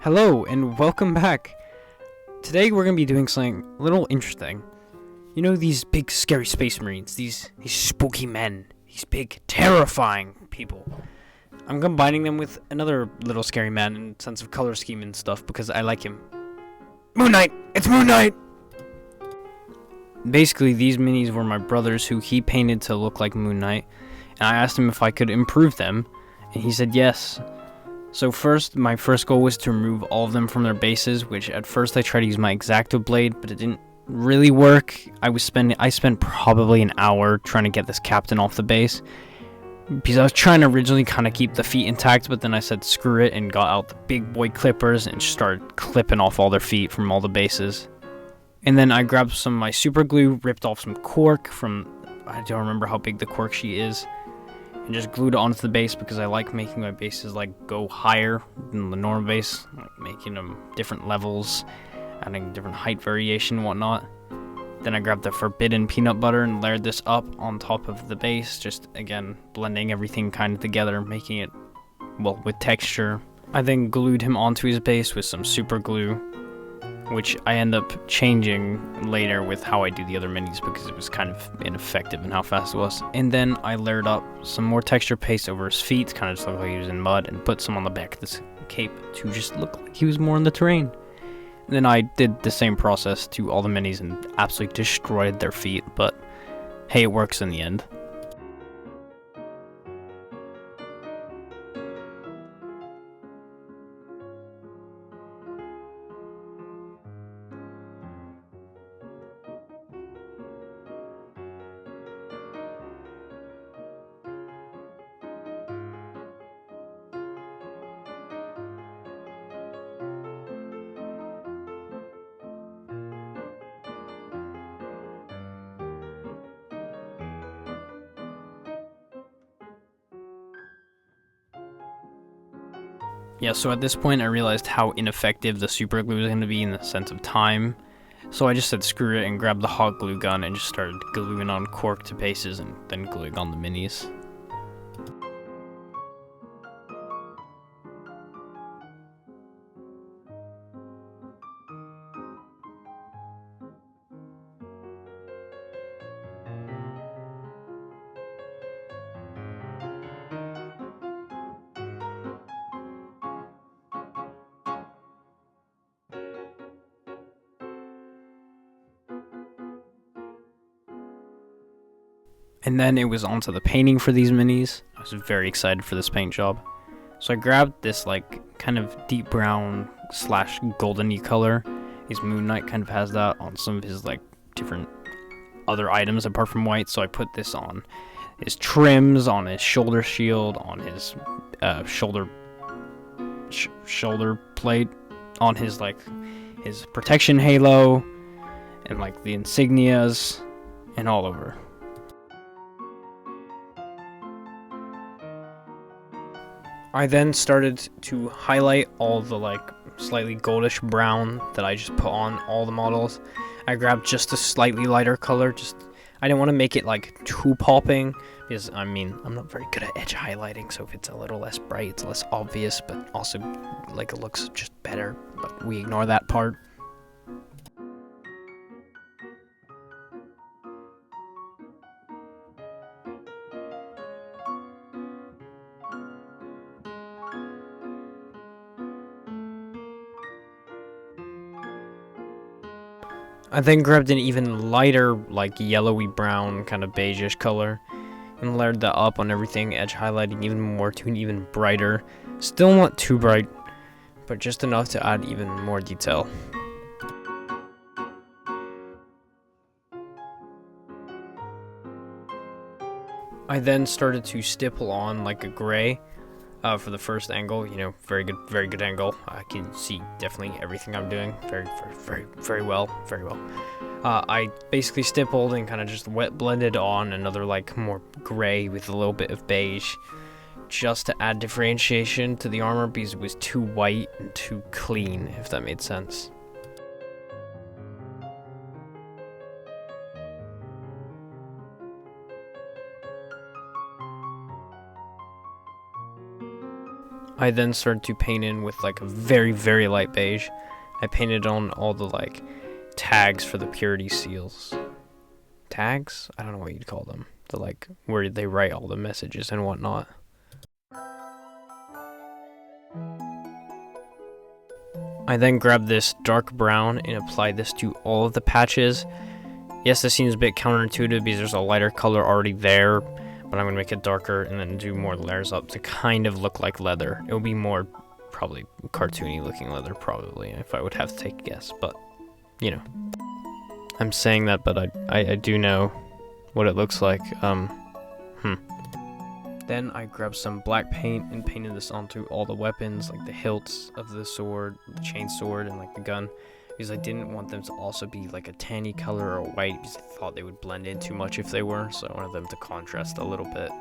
Hello and welcome back. Today we're going to be doing something a little interesting. You know these big scary space marines, these spooky men, these big terrifying people. I'm combining them with another little scary man in sense of color scheme and stuff because I like him. Moon Knight! It's Moon Knight! Basically, these minis were my brother's who he painted to look like Moon Knight, and I asked him if I could improve them, and he said yes. So my first goal was to remove all of them from their bases, which at first I tried to use my X-Acto blade, but it didn't really work. I spent probably an hour trying to get this captain off the base, because I was trying to originally kind of keep the feet intact, but then I said screw it and got out the big boy clippers and started clipping off all their feet from all the bases. And then I grabbed some of my super glue, ripped off some cork from, I don't remember how big the cork sheet is, and just glued it onto the base because I like making my bases like go higher than the normal base, like making them different levels, adding different height variation and whatnot. Then I grabbed the forbidden peanut butter and layered this up on top of the base, just again blending everything kind of together, making it, well, with texture. I then glued him onto his base with some super glue, which I end up changing later with how I do the other minis because it was kind of ineffective in how fast it was. And then I layered up some more texture paste over his feet, kind of just look like he was in mud, and put some on the back of this cape to just look like he was more in the terrain. And then I did the same process to all the minis and absolutely destroyed their feet, but hey, it works in the end. Yeah, so at this point I realized how ineffective the super glue was going to be in the sense of time. So I just said screw it and grabbed the hot glue gun and just started gluing on cork to bases and then gluing on the minis. And then it was onto the painting for these minis. I was very excited for this paint job. So I grabbed this like kind of deep brown slash goldeny color. His Moon Knight kind of has that on some of his like different other items apart from white. So I put this on his trims, on his shoulder shield, on his shoulder plate, on his like his protection halo, and like the insignias, and all over. I then started to highlight all the like slightly goldish brown that I just put on all the models. I grabbed just a slightly lighter color, I didn't want to make it like too popping because I mean I'm not very good at edge highlighting, so if it's a little less bright it's less obvious, but also like it looks just better, but we ignore that part. I then grabbed an even lighter, like yellowy brown, kind of beigeish color, and layered that up on everything, edge highlighting even more to an even brighter. Still not too bright, but just enough to add even more detail. I then started to stipple on like a gray for the first angle. You know, very good angle. I can see definitely everything I'm doing very well. I basically stippled and kind of just wet blended on another like more gray with a little bit of beige, just to add differentiation to the armor because it was too white and too clean, if that made sense. I then started to paint in with like a very, very light beige. I painted on all the like tags for the purity seals. Tags? I don't know what you'd call them. The like where they write all the messages and whatnot. I then grabbed this dark brown and applied this to all of the patches. Yes, this seems a bit counterintuitive because there's a lighter color already there, but I'm going to make it darker and then do more layers up to kind of look like leather. It will be more probably cartoony looking leather probably, if I would have to take a guess, but you know. I'm saying that, but I do know what it looks like. Then I grabbed some black paint and painted this onto all the weapons, like the hilts of the sword, the chain sword, and like the gun, because I didn't want them to also be like a tanny color or white, because I thought they would blend in too much if they were, so I wanted them to contrast a little bit.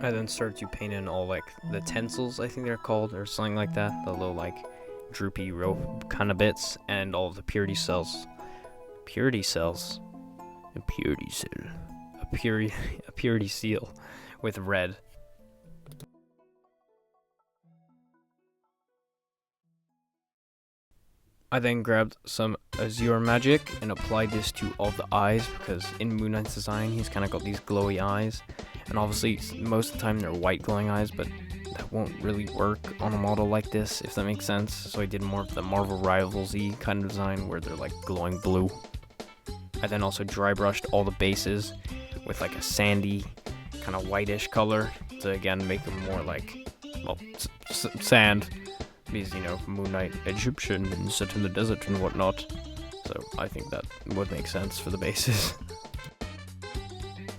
I then started to paint in all like the tensils, I think they're called, or something like that, the little like droopy rope kind of bits, and all of the purity cells. Purity cells? A purity cell. A purity seal with red. I then grabbed some Azure Magic and applied this to all the eyes, because in Moon Knight's design he's kind of got these glowy eyes, and obviously most of the time they're white glowing eyes, but that won't really work on a model like this, if that makes sense. So I did more of the Marvel Rivals-y kind of design where they're like glowing blue. I then also dry brushed all the bases with like a sandy kind of whitish color to again make them more like, well, sand. Because, you know, Moon Knight Egyptian and set in the desert and whatnot. So I think that would make sense for the bases.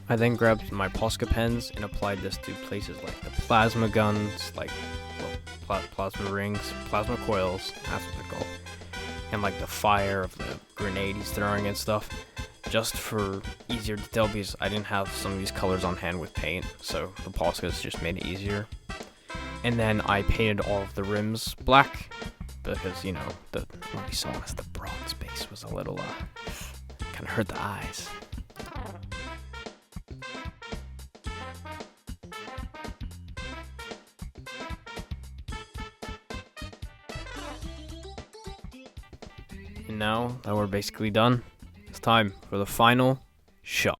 I then grabbed my Posca pens and applied this to places like the plasma guns, like, well, plasma rings, plasma coils, that's what they're called. And like the fire of the grenade he's throwing and stuff. Just for easier detail, because I didn't have some of these colors on hand with paint, so the Poscas just made it easier. And then I painted all of the rims black, because, you know, what we saw as the bronze base was a little, kind of hurt the eyes. And now that we're basically done, it's time for the final shot.